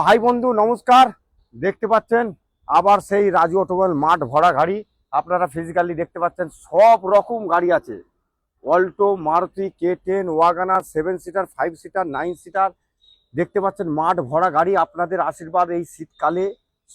High বন্ধু, নমস্কার। দেখতে পাচ্ছেন আবার সেই রাজু অটোমোবাইল মাঠ ভরা গাড়ি। আপনারা ফিজিক্যালি দেখতে পাচ্ছেন সব রকম গাড়ি আছে। Alto, Maruti, K10, WagonR, 7 seater, 5 seater, 9 seater. দেখতে পাচ্ছেন মাঠ ভরা গাড়ি। আপনাদের আশীর্বাদ এই শীতকালে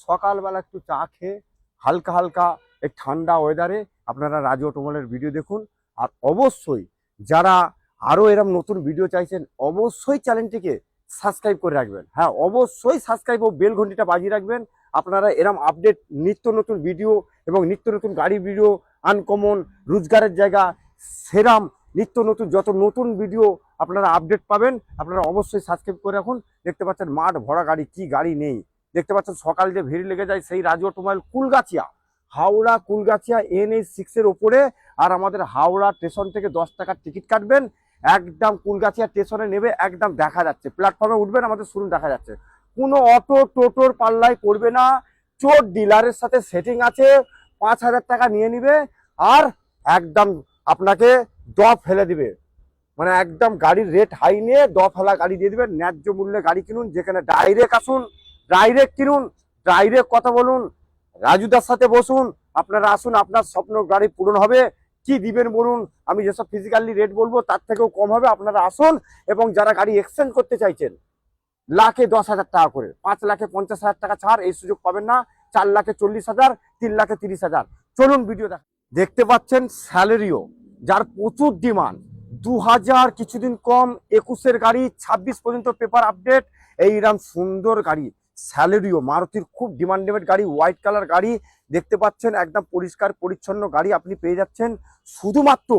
সকালবেলা একটু চা খেয়ে হালকা হালকা এই ঠান্ডা ওয়েদারে আপনারা রাজু অটোমোবাইলের ভিডিও দেখুন। আর অবশ্যই যারা আরও এরকম নতুন ভিডিও চাইছেন অবশ্যই চ্যানেলটিকে সাবস্ক্রাইব করে রাখবেন। হ্যাঁ, অবশ্যই সাবস্ক্রাইব ও বেল ঘন্টিটা বাজিয়ে রাখবেন। আপনারা এরম আপডেট নিত্য নতুন ভিডিও এবং নিত্য নতুন গাড়ি ভিডিও, আনকমন, রোজগারের জায়গা, সেরাম নিত্য নতুন যত নতুন ভিডিও আপনারা আপডেট পাবেন। আপনারা অবশ্যই সাবস্ক্রাইব করে রাখুন। দেখতে পাচ্ছেন মাঠ ভরা গাড়ি, কি গাড়ি নেই। দেখতে পাচ্ছেন সকাল যে ভিড় লেগে যায় সেই রাজু অটোমোবাইল কুলগাছিয়া, হাওড়া কুলগাছিয়া NH6 ওপরে। আর আমাদের হাওড়া স্টেশন থেকে 10 টাকার টিকিট কাটবেন, একদম কুলগাছিয়া স্টেশনে নেবে, একদম দেখা যাচ্ছে প্ল্যাটফর্মে উঠবেন, আমাদের শোরুম দেখা যাচ্ছে। কোনো অটো টোটোর পাল্লায় পড়বে না। চোর ডিলারের সাথে সেটিং আছে, 5,000 টাকা নিয়ে নিবে আর একদম আপনাকে ড্রপ ফেলে দিবে। মানে একদম গাড়ির রেট হাই নিয়ে ড্রপ ফেলা গাড়ি দিয়ে দিবেন। ন্যায্য মূল্যে গাড়ি কিনুন, যেখানে ডাইরেক্ট আসুন, ডাইরেক্ট কিনুন, ডাইরেক্ট কথা বলুন, রাজুদার সাথে বসুন। আপনারা আসুন, আপনার স্বপ্ন গাড়ি পূরণ হবে। কি দিবেন বলুন, আমি যেসব ফিজিক্যালি রেট বলবো তার থেকেও কম হবে। আপনারা আসুন। এবং যারা গাড়ি এক্সচেঞ্জ করতে চাইছেন, লাখে 10,000 টাকা করে, 5,50,000 টাকা ছাড়, এই সুযোগ পাবেন না। 4,40,000, 3,30,000। চলুন ভিডিও দেখতে পাচ্ছেন স্যালারিও, যার প্রচুর ডিমান্ড। 2000 কিছুদিন কম, 21-এর গাড়ি, 26 পর্যন্ত পেপার আপডেট। এইরকম সুন্দর গাড়ি স্যালারিও, মারুতির খুব ডিমান্ডেড গাড়ি, হোয়াইট কালার গাড়ি। দেখতে পাচ্ছেন একদম পরিষ্কার পরিচ্ছন্ন গাড়ি আপনি পেয়ে যাচ্ছেন শুধুমাত্র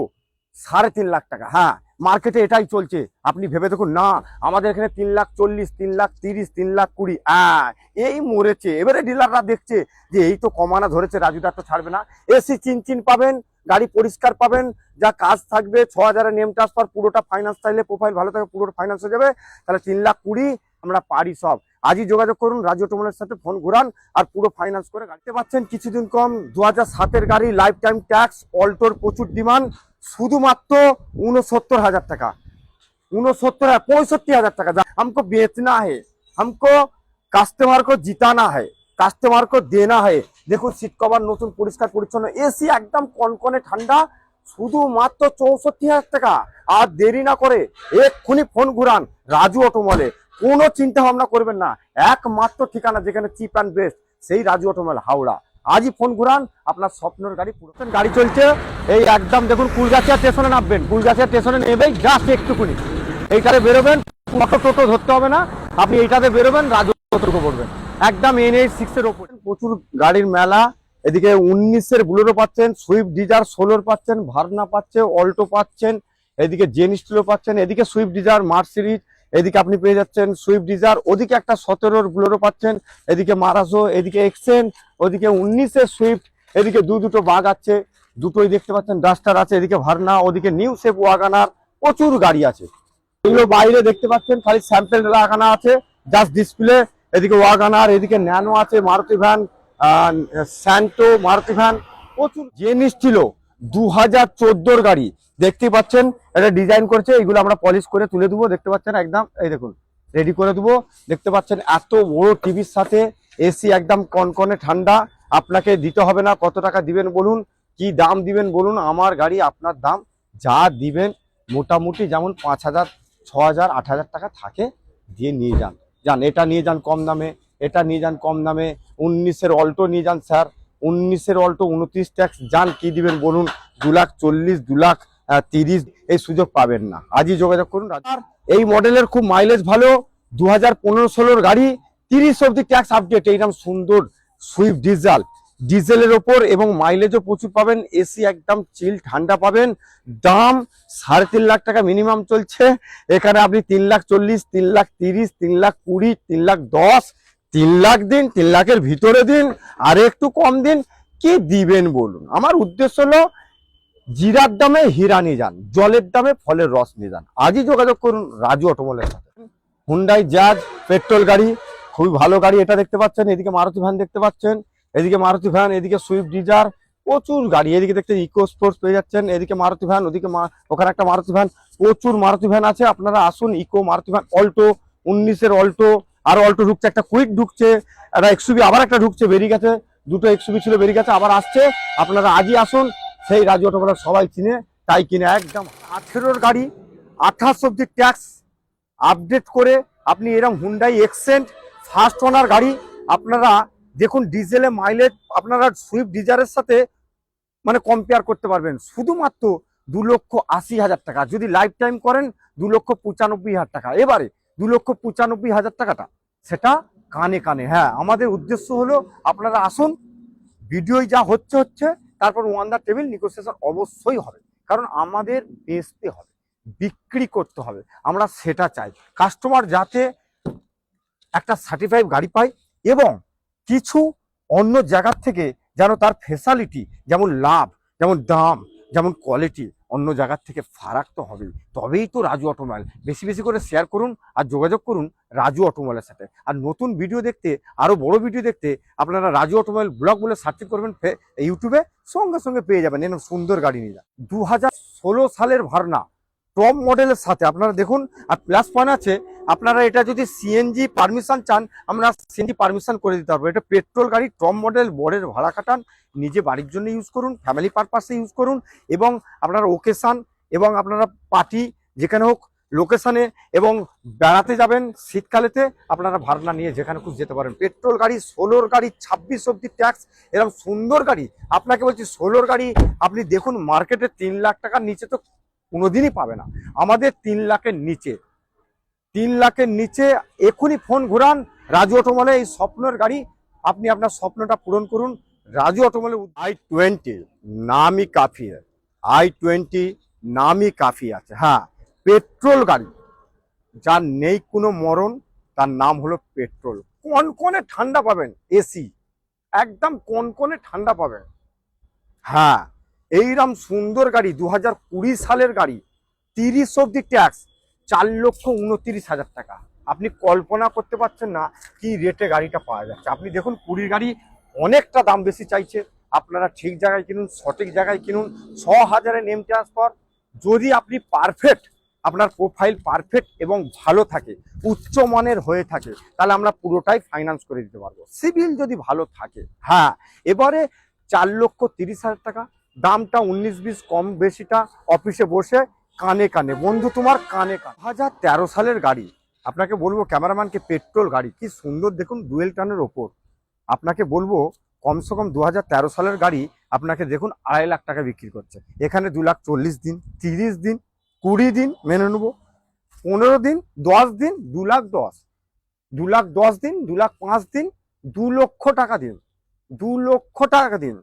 3.5 লাখ টাকা। হ্যাঁ, মার্কেটে এটাই চলছে। আপনি ভেবে দেখুন না, আমাদের এখানে 3,40,000, 3,30,000, 3,20,000। এই মরেছে। এবারে ডিলাররা দেখছে যে এই তো কমানা ধরেছে, রাজুদা তো ছাড়বে না। এসি চিনচিন পাবেন, গাড়ি পরিষ্কার পাবেন, যা কাজ থাকবে 6,000 নেম ট্রান্সফার, পুরোটা ফাইন্যান্স চাইলে প্রোফাইল ভালো থাকে পুরোটা ফাইন্যান্স হয়ে যাবে। তাহলে 3,20,000 আমরা পারি সব। আজই যোগাযোগ করুন, রাজু অটোমোবাইলের সাথে ফোন ঘুরান আর পুরো ফাইন্যান্স করে গাড়িতে পাচ্ছেন। কিছুদিন কম, 2007-এর গাড়ি, লাইফ টাইম ট্যাক্স, অল্টোর প্রচুর ডিমান্ড, শুধুমাত্র 69,000 টাকা। 65,000 টাকা। हमको बेचना है, हमको কাস্টমার को জিতানা है, কাস্টমার को দেনা है। দেখুন সিট কভার নতুন, পরিষ্কার পরিচ্ছন্ন, এসি একদম কনকনে ঠান্ডা, শুধুমাত্র 64,000 টাকা। আর দেরি না করে এক্ষুনি ফোন ঘুরান রাজু অটোমোবাইলে। কোনো চিন্তা ভাবনা করবেন না, একমাত্র ঠিকানা যেখানে চিপ অ্যান্ড বেস্ট, সেই রাজু অটোমোবাইল হাওড়া। আজই ফোন ঘুরান, আপনার স্বপ্নের গাড়ি পুরো গাড়ি চলছে। এই একদম দেখুন কুলগাছিয়া স্টেশনে নামবেন, কুলগাছিয়া স্টেশনে নেবেই জাস্ট একটুকুনি এইটাতে বেরোবেন, অটো টোটো ধরতে হবে না, আপনি এইটাতে বেরোবেন, রাজু অটোটুকু পড়বেন, একদম NH6-এর ওপর। প্রচুর গাড়ির মেলা। এদিকে 19-এর বুলেরো পাচ্ছেন, সুইফট ডিজায়ার 16 পাচ্ছেন, ভার্না পাচ্ছে, অল্টো পাচ্ছেন, এদিকে জেন স্টিলও পাচ্ছেন, এদিকে সুইফট ডিজায়ার, মার্সিডিজ, এদিকে আপনি পেয়ে যাচ্ছেন সুইফট ডিজায়ার, ওদিকে একটা 17-এর বুলেরো পাচ্ছেন, এদিকে মারাজো, এদিকে এক্সেন, ওদিকে 19-এর সুইফট, এদিকে দুটো বাগ আছে, দুটোই দেখতে পাচ্ছেন, ডাস্টার আছে, এদিকে ভার্না, ওদিকে নিউ শেপ ওয়াগনার, প্রচুর গাড়ি আছে। এগুলো বাইরে দেখতে পাচ্ছেন খালি স্যাম্পেল লাগানো আছে, জাস্ট ডিসপ্লে। এদিকে ওয়াগনার, এদিকে ন্যানো আছে, মারুতি ভ্যান, স্যান্টো, মারুতি ভ্যান, প্রচুর। জিনিস ছিল 2014-এর গাড়ি দেখতে পাচ্ছেন, এটা ডিজাইন করছে, এগুলো আমরা পলিশ করে তুলে দেবো। দেখতে পাচ্ছেন একদম, এই দেখুন রেডি করে দেবো। দেখতে পাচ্ছেন এত বড় টিভির সাথে এসি, একদম কনকনে ঠান্ডা। আপনাকে দিতে হবে না। কত টাকা দিবেন বলুন, কি দাম দিবেন বলুন, আমার গাড়ি আপনার দাম যা দিবেন মোটামুটি যেমন 5,000, 6,000, 8,000 টাকা থাকে দিয়ে নিয়ে যান। এটা নিয়ে যান কম দামে, এটা নিয়ে যান কম দামে। 19-এর অল্টো নিয়ে যান স্যার, 19-এর অল্টো 29 ট্যাক্স, যান কি দিবেন বলুন, 2,40,000, 2,30,000 এই সুযোগ পাবেন না। আজই যোগাযোগ করুন। আর এই মডেলের খুব মাইলেজ ভালো, 2015-16-এর গাড়ি, 30 অবধি ট্যাক্স আপডেট। এইরকম সুন্দর সুইফট ডিজেলের ওপর, এবং মাইলেজও প্রচুর পাবেন, এসি একদম চিল ঠান্ডা পাবেন। দাম 3.5 লাখ টাকা মিনিমাম চলছে এখানে। আপনি 3,40,000, 3,30,000, 3,20,000, 3,10,000, 3 লাখ দিন, 3 লাখের ভিতরে দিন, আর একটু কম দিন, কি দিবেন বলুন। আমার উদ্দেশ্য হলো জিরার দামে হীরা নিয়ে যান, জলের দামে ফলের রস নিয়ে যান। আজই যোগাযোগ করুন রাজু অটোমোবাইলের সাথে। হুন্ডাই জাজ পেট্রোল গাড়ি, খুবই ভালো গাড়ি। এটা দেখতে পাচ্ছেন, এদিকে মারুতি ভ্যান দেখতে পাচ্ছেন, এদিকে মারুতি ভ্যান, এদিকে সুইফট ডিজায়ার, প্রচুর গাড়ি। এদিকে দেখতে ইকো স্পোর্টস পেয়ে যাচ্ছেন, এদিকে মারুতি ভ্যান, ওদিকে ওখানে একটা মারুতি ভ্যান, প্রচুর মারুতি ভ্যান আছে। আপনারা আসুন, ইকো, মারুতি ভ্যান, অল্টো, 19-এর অল্টো, আর অল্টো ঢুকছে, একটা কুইক ঢুকছে, একটা এক্সুবি আবার একটা ঢুকছে, বেরিয়ে গেছে, দুটো এক্সুবি ছিল বেরিয়ে গেছে, আবার আসছে। আপনারা আজই আসুন, সেই রাজু অটোমেলা সবাই চিনে, তাই কিনে একদম 18 গাড়ি 28 অব্দি ট্যাক্স আপডেট করে আপনি এরকম হুন্ডাই এক্সেন্ট ফার্স্ট ওনার গাড়ি আপনারা দেখুন। ডিজেলে মাইলেজ আপনারা সুইফট ডিজায়ারের সাথে মানে কম্পেয়ার করতে পারবেন শুধুমাত্র 2,80,000 টাকা। যদি লাইফ টাইম করেন 2,95,000 টাকা। এবারে 2,95,000 টাকাটা সেটা কানে কানে। হ্যাঁ, আমাদের উদ্দেশ্য হলো আপনারা আসুন, ভিডিওই যা হচ্ছে, তারপর ওয়ান দা টেবিল নেগোসিয়েশন অবশ্যই হবে, কারণ আমাদের বেচতে হবে, বিক্রি করতে হবে, আমরা সেটা চাই। কাস্টমার যাতে একটা সার্টিফাইড গাড়ি পায় এবং কিছু অন্য জায়গার থেকে যেন তার ফেসিলিটি, যেমন লাভ, যেমন দাম, যেমন কোয়ালিটি অন্য জায়গার থেকে ফারাক তো হবেই। তবেই তো রাজু অটোমোবাইল। বেশি বেশি করে শেয়ার করুন আর যোগাযোগ করুন রাজু অটোমোবাইলের সাথে। আর নতুন ভিডিও দেখতে, আরও বড় ভিডিও দেখতে আপনারা রাজু অটোমোবাইল ব্লগ বলে সার্চ করবেন ইউটিউবে, সঙ্গে সঙ্গে পেয়ে যাবেন। এরকম সুন্দর গাড়ি নিয়ে যান। 2016 সালের ভার্না টপ মডেলের সাথে আপনারা দেখুন। আর প্লাস পয়েন্ট আছে, আপনারা এটা যদি সিএনজি পারমিশন চান, আমরা সিএনজি পারমিশন করে দিতে পারবো। এটা পেট্রোল গাড়ি, টপ মডেল, বরের ভাড়া কাটান, নিজে বাড়ির জন্য ইউজ করুন, ফ্যামিলি পারপাসে ইউজ করুন, এবং আপনারা ওকেশান এবং আপনারা পার্টি যেখানে হোক লোকেশানে এবং বেড়াতে যাবেন শীতকালেতে, আপনারা ভাড়া নিয়ে যেখানে খুশি যেতে পারেন। পেট্রোল গাড়ি, 16 গাড়ি, 26 অব্দি ট্যাক্স, এরকম সুন্দর গাড়ি। আপনাকে বলছি 16 গাড়ি আপনি দেখুন, মার্কেটে 3 লাখ টাকার নিচে তো কোনোদিনই পাবে না। আমাদের 3 লাখের নিচে, 3 লাখের নিচে এখনই ফোন ঘুরান রাজু অটোমোবাইলে। এই স্বপ্নের গাড়ি, আপনি আপনার স্বপ্নটা পূরণ করুন রাজু অটোমোবাইলে। i20 নামই কাফি, i20 নামই কাফি আছে। হ্যাঁ, পেট্রোল গাড়ি, যার নেই কোনো মরণ, তার নাম হলো পেট্রোল। কনকনে ঠান্ডা পাবেন, এসি একদম কনকনে ঠান্ডা পাবেন। হ্যাঁ, এইরকম সুন্দর গাড়ি 2020 সালের গাড়ি, 30 অব্দি ট্যাক্স, 4,29,000 টাকা। আপনি কল্পনা করতে পারছেন না কি রেটে গাড়িটা পাওয়া যাচ্ছে। আপনি দেখুন 20 গাড়ি অনেকটা দাম বেশি চাইছে, আপনারা ঠিক জায়গায় কিনুন, সঠিক জায়গায় কিনুন। 6,000-এ নেম ট্রান্সফার। যদি আপনি পারফেক্ট, আপনার প্রোফাইল পারফেক্ট এবং ভালো থাকে, উচ্চ মানের হয়ে থাকে, তাহলে আমরা পুরোটাই ফাইন্যান্স করে দিতে পারবো, সিভিল যদি ভালো থাকে। হ্যাঁ, এবারে 4,30,000 টাকা দামটা, 19-20 কম বেশিটা অফিসে বসে কানে কানে, বন্ধু তোমার কানে কানে। 2013 সালের গাড়ি, আপনাকে বলবো ক্যামেরাম্যানকে, পেট্রোল গাড়ি কি সুন্দর দেখুন, ডুয়েল টানের ওপর। আপনাকে বলবো কমসে কম 2013 সালের গাড়ি আপনাকে দেখুন 2.5 লাখ টাকা বিক্রি করছে। এখানে 2,40,000 দিন, 30 দিন, 20 দিন মেনে নেবো, 15 দিন, 10 দিন, 2,10,000, 2,10,000 দিন, 2,05,000 দিন, 2 লক্ষ টাকা দিন, 2 লক্ষ টাকা দিন।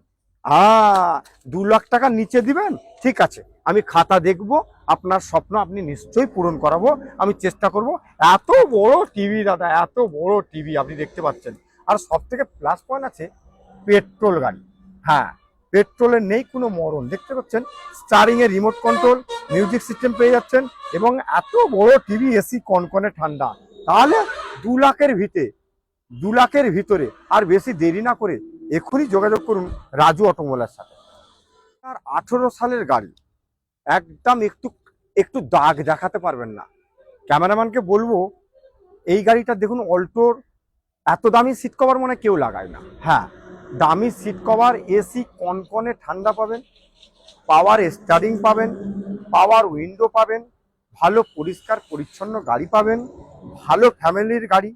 2 লাখ টাকা নিচে দিবেন, ঠিক আছে, আমি খাতা দেখবো, আপনার স্বপ্ন আপনি নিশ্চয়ই পূরণ করাবো, আমি চেষ্টা করব। এত বড় টিভি দাদা, এত বড় টিভি আপনি দেখতে পাচ্ছেন। আর সব থেকে প্লাস পয়েন্ট আছে পেট্রোল গাড়ি। হ্যাঁ, পেট্রোলের নেই কোনো মরণ। দেখতে পাচ্ছেন স্টারিং এর রিমোট কন্ট্রোল, মিউজিক সিস্টেম পেয়ে যাচ্ছেন, এবং এত বড় টিভি, এসি, কনকনে ঠান্ডা। তাহলে 2 লাখের ভিতরে, 2 লাখের ভিতরে আর বেশি দেরি না করে এখনই যোগাযোগ করুন রাজু অটোমোবাইলের সাথে। আর 18 সালের গাড়ি, একদম একটু একটু দাগ দেখাতে পারবেন না। ক্যামেরাম্যানকে বলবো এই গাড়িটা দেখুন, অল্টোর এত দামি সিট কভার মনে কেউ লাগায় না। হ্যাঁ, দামি সিট কভার, এসি, কনকনে ঠান্ডা পাবেন, পাওয়ার স্টারিং পাবেন, পাওয়ার উইন্ডো পাবেন, ভালো পরিষ্কার পরিচ্ছন্ন গাড়ি পাবেন, ভালো ফ্যামিলির গাড়ি,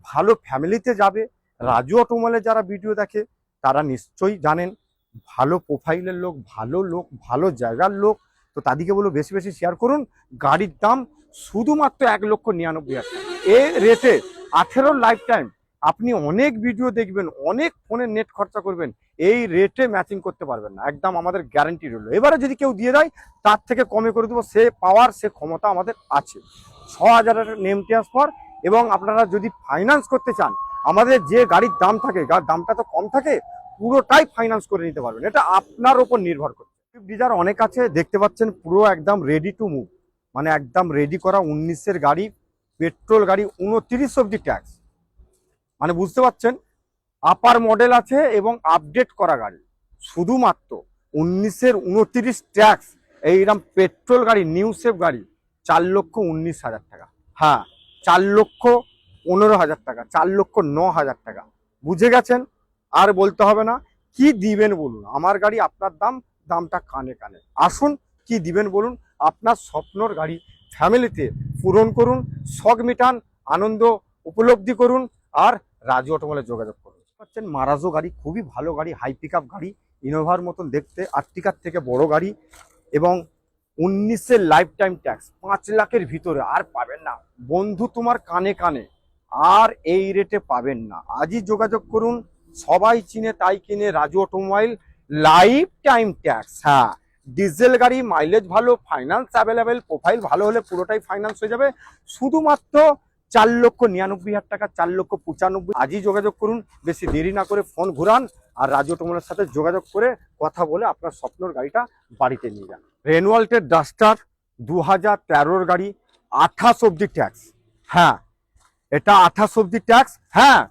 ভালো ফ্যামিলিতে যাবে। রাজু অটোমোবাইলে যারা ভিডিও দেখে তারা নিশ্চয়ই জানেন, ভালো প্রোফাইলের লোক, ভালো জায়গার লোক। তো তাদেরকে বলবো বেশি বেশি শেয়ার করুন। গাড়ির দাম শুধুমাত্র 1,99,000 টাকা। এই রেটে 18 লাইফ টাইম আপনি অনেক ভিডিও দেখবেন, অনেক ফোনে নেট খরচা করবেন, এই রেটে ম্যাচিং করতে পারবেন না। একদম আমাদের গ্যারান্টি রইল। এবারে যদি কেউ দিয়ে দেয় তার থেকে কমে করে দেবো, সে পাওয়ার, সে ক্ষমতা আমাদের আছে। 6,000-এর নেম ট্রান্সফার, এবং আপনারা যদি ফাইন্যান্স করতে চান, আমাদের যে গাড়ির দাম থাকে, দামটা তো কম থাকে, পুরোটাই ফাইন্যান্স করে নিতে পারবেন। এটা আপনার উপর নির্ভর করে। সুইফট ডিজায়ার অনেক আছে, দেখতে পাচ্ছেন পুরো একদম রেডি টু মুভ, মানে একদম রেডি করা 19-এর গাড়ি, পেট্রোল গাড়ি, 29 অব্দি ট্যাক্স, মানে বুঝতে পারছেন আপার মডেল আছে এবং আপডেট করা গাড়ি। শুধুমাত্র 19-এর 29 ট্যাক্স, এইরকম পেট্রোল গাড়ি, নিউ সেফ গাড়ি, 4,19,000 টাকা। হ্যাঁ, 4,19,000 15,000 টাকা, 4,09,000 টাকা। বুঝে গেছেন? আর বলতে হবে না। কি দিবেন বলুন? আমার গাড়ি আপনার দাম, দামটা কানে কানে। আসুন, কি দিবেন বলুন? আপনার স্বপ্নর গাড়ি ফ্যামিলিতে পূরণ করুন, শখ মিটান, আনন্দ উপলব্ধি করুন, আর রাজু অটোমোবাইলে যোগাযোগ করুন। পাচ্ছেন মারাজো গাড়ি, খুবই ভালো গাড়ি, হাই পিক আপ গাড়ি, ইনোভার মতন দেখতে, আর্টিকার থেকে বড় গাড়ি, এবং 19-এর লাইফ টাইম ট্যাক্স, 5 লাখের ভিতরে আর পাবেন না বন্ধু, তোমার কানে কানে। আর এই রেটে পাবেন না। আজই যোগাযোগ করুন। সবাই চিনে তাই কিনে Raju automobile, life time tax. হ্যাঁ, ডিজেল গাড়ি, মাইলেজ ভালো, ফাইন্যান্স অ্যাভেলেবেল, প্রোফাইল ভালো হলে পুরোটাই ফাইন্যান্স হয়ে যাবে। শুধুমাত্র 4,99,000 টাকা, 4,95,000। আজই যোগাযোগ করুন, বেশি দেরি না করে ফোন ঘুরান, আর রাজু অটোমোবাইলের সাথে যোগাযোগ করে কথা বলে আপনার স্বপ্নর গাড়িটা বাড়িতে নিয়ে যান। রেনওয়াল্টের ডাস্টার 2013-র গাড়ি, 28 অব্দি ট্যাক্স। হ্যাঁ, এটা 28 অব্দি ট্যাক্স। হ্যাঁ,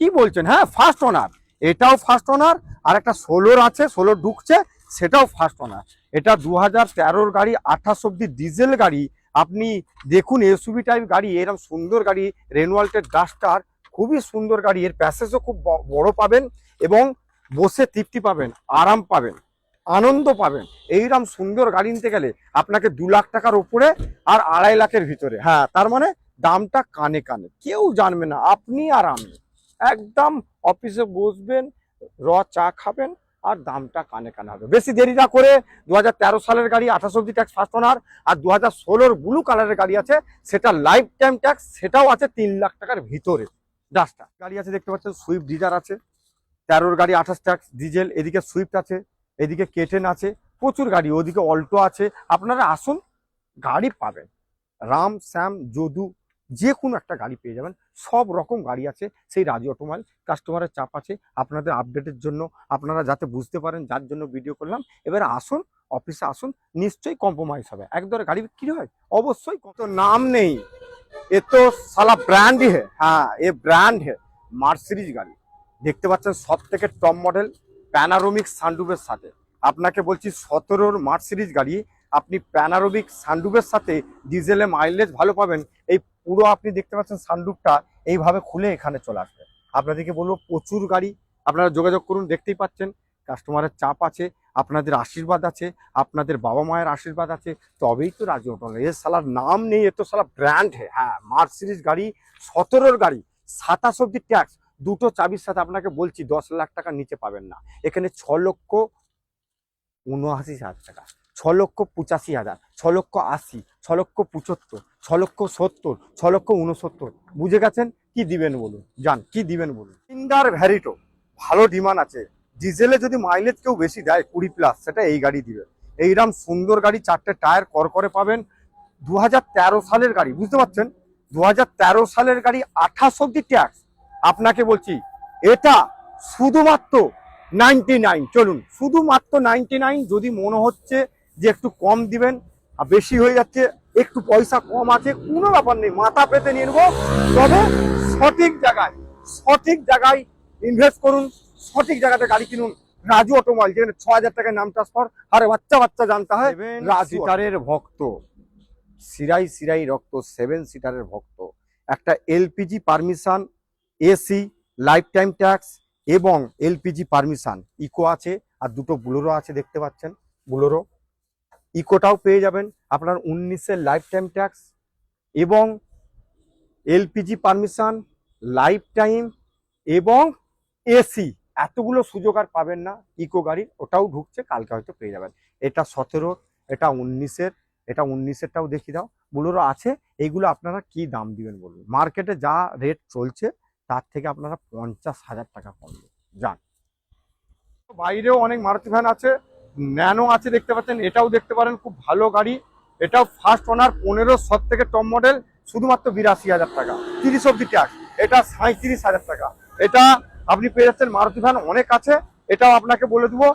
কি বলছেন? হ্যাঁ, ফার্স্ট ওনার, এটাও ফার্স্ট ওনার। আর একটা 16-র আছে, 16 ঢুকছে, সেটাও ফার্স্ট ওনার। এটা 2013-র গাড়ি, 28 অব্দি ডিজেল গাড়ি। আপনি দেখুন, এসইউভি টাইপ গাড়ি, এরকম সুন্দর গাড়ি, রেনওয়াল্টের ডাস্টার, খুবই সুন্দর গাড়ি। এর প্যাসেজও খুব বড় পাবেন, এবং বসে তৃপ্তি পাবেন, আরাম পাবেন, আনন্দ পাবেন। এইরকম সুন্দর গাড়ি নিতে গেলে আপনাকে 2 লাখ টাকার উপরে আর 2.5 লাখের ভিতরে। হ্যাঁ, তার মানে দামটা কানে কানে, কেউ জানবে না, আপনি আর আমি একদম অফিসে বসবেন, চা খাবেন, আর দামটা কানে কানে হবে। বেশি দেরি না করে 2013 সালের গাড়ি, 28 অব্দি ট্যাক্স ফার্স্ট ওনার, আর 2016-র ব্লু কালারের গাড়ি আছে, সেটা লাইফ টাইম ট্যাক্স, সেটাও আছে 3 লাখ টাকার ভিতরে। ডাস্টার গাড়ি আছে, দেখতে পাচ্ছেন, সুইফট ডিজার আছে, 13-র গাড়ি 28 ট্যাক্স ডিজেল। এদিকে সুইফট আছে, এদিকে কেটেন আছে, প্রচুর গাড়ি, ওদিকে অল্টো আছে। আপনারা আসুন, গাড়ি পাবেন, রাম শ্যাম যদু, যে কোনো একটা গাড়ি পেয়ে যাবেন। সব রকম গাড়ি আছে সেই রাজু অটোমোবাইল। কাস্টমারের চাপ আছে, আপনাদের আপডেটের জন্য, আপনারা যাতে বুঝতে পারেন, যার জন্য ভিডিও করলাম। এবারে আসুন, অফিসে আসুন, নিশ্চয়ই কম্প্রোমাইজ হবে। একদরে গাড়ি বিক্রি হয়, অবশ্যই। কত নাম নেই, এ তো সালা ব্র্যান্ড হে। হ্যাঁ, এ ব্র্যান্ড হে, মার্সিডিজ গাড়ি। দেখতে পাচ্ছেন, সব থেকে টপ মডেল, প্যানারোমিক সানরুফের সাথে। আপনাকে বলছি, 17-র মার্সিডিজ গাড়ি, আপনি প্যানারোমিক সানরুফের সাথে ডিজেলে মাইলেজ ভালো পাবেন। এই পুরো আপনি দেখতে পাচ্ছেন সানরুফটা এইভাবে খুলে এখানে চলে আসবে। আপনাদেরকে বলবো, প্রচুর গাড়ি, আপনারা যোগাযোগ করুন। দেখতেই পাচ্ছেন, কাস্টমারের চাপ আছে, আপনাদের আশীর্বাদ আছে, আপনাদের বাবা মায়ের আশীর্বাদ আছে, তবেই তো রাজু অটোমোবাইল। এর সালার নাম নেই, এ তো সালা ব্র্যান্ড হে। হ্যাঁ, মার্সিডিজ গাড়ি, 17-র গাড়ি, 27 অব্দি ট্যাক্স, দুটো চাবির সাথে। আপনাকে বলছি, 10 লাখ টাকার নিচে পাবেন না। এখানে 6,79,000 টাকা, 6,85,000, 6,80,000, 6,75,000, 6,70,000, 6,69,000। বুঝে গেছেন? কি দিবেন বলুন? যান, কি দিবেন বলুন? ইন্ডার ভ্যারিটো ভালো ডিমান্ড আছে। ডিজেলে যদি মাইলেজ কেউ বেশি দেয় 20+, সেটা এই গাড়ি দিবে। এইরকম সুন্দর গাড়ি, 4টে টায়ার করকরে পাবেন। 2013 সালের গাড়ি, বুঝতে পারছেন? 2013 সালের গাড়ি, 28 অব্দি ট্যাক্স। আপনাকে বলছি, এটা শুধুমাত্র 99। চলুন, শুধুমাত্র 99। যদি মনে হচ্ছে যে একটু কম দিবেন, আর বেশি হয়ে যাচ্ছে, একটু পয়সা কম আছে, কোনো ব্যাপার নেই, মাথা পেতে নিয়ে নেবো। তবে সঠিক জায়গায় ইনভেস্ট করুন, সঠিক জায়গাতে গাড়ি কিনুন। রাজু অটোমোবাইল, যেখানে 6,000 টাকায় নাম ট্রান্সফার, আরে বাচ্চা জানতে হয়। রাজু সিটারের ভক্ত, সিরাই রক্ত, 7 সিটারের ভক্ত, একটা LPG permission, AC, life time tax, এবং এলপিজি পারমিশন, ইকো আছে, আর দুটো বুলোরো আছে, দেখতে পাচ্ছেন, বুলোরো। ইকোটাও পেয়ে যাবেন আপনার 19-এর লাইফ টাইম ট্যাক্স, এবং এলপিজি পারমিশন, লাইফ টাইম, এবং এসি। এতগুলো সুযোগ আর পাবেন না ইকো গাড়ির। ওটাও ঢুকছে, কালকে হয়তো পেয়ে যাবেন। এটা 17-র, এটা 19-এর, এটা 19-এরটাও দেখিয়ে দাও। বুলোরো আছে। এইগুলো আপনারা কি দাম দিবেন বলুন? মার্কেটে যা রেট চলছে, তার থেকে আপনারা 50,000 টাকা কম যান। বাইরেও অনেক মারুতি ভ্যান আছে, ন্যানো আছে, দেখতে পাচ্ছেন, এটাও দেখতে পারেন, খুব ভালো গাড়ি। এটাও ফার্স্ট ওনার, 15, সব থেকে টপ মডেল, শুধুমাত্র 82,000 টাকা, 30 অব্দি ট্যাক্স। এটা 37,000 টাকা। এটা আপনি পেয়ে যাচ্ছেন। মারুতি ভ্যান অনেক আছে, এটাও আপনাকে বলে দেবো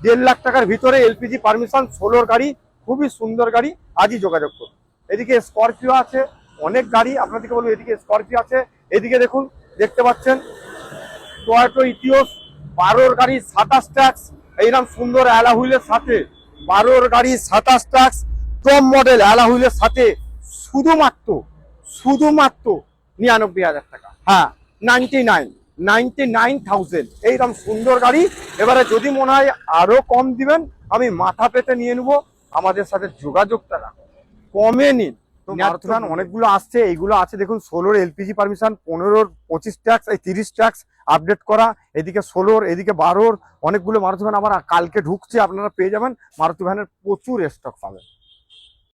1.5 লাখ টাকার ভিতরে, এলপিজি পারমিশন, 16-র গাড়ি, খুবই সুন্দর গাড়ি। আজই যোগাযোগ করুন। এদিকে স্করপিও আছে, অনেক গাড়ি। আপনাদেরকে বলবো, এদিকে স্করপিও আছে। এদিকে দেখুন, দেখতে পাচ্ছেন, টয়োটা ইটিওস, 12-র গাড়ি, 27 ট্যাক্স। এইরকম সুন্দর অ্যালাহুইলের সাথে, 12-র গাড়ি, 27 ট্যাক্স, টপ মডেল অ্যালাহুইলের সাথে, শুধুমাত্র 99,000 টাকা, হ্যাঁ 99,000 এইরকম সুন্দর গাড়ি। এবারে যদি মনে হয় আরো কম দিবেন, আমি মাথা পেতে নিয়ে নেবো, আমাদের সাথে যোগাযোগটা রাখো, কমে নিন। তো মারুতি ভ্যান অনেকগুলো আসছে, এইগুলো আছে দেখুন 16-র এলপিজি পারমিশন, 15-র 25 ট্যাক্স, এই 30 ট্যাক্স আপডেট করা, এদিকে 16-র, এদিকে 12-র, অনেকগুলো মারুতি ভ্যান আবার কালকে ঢুকছে, আপনারা পেয়ে যাবেন। মারুতি ভ্যানের প্রচুর স্টক পাবেন।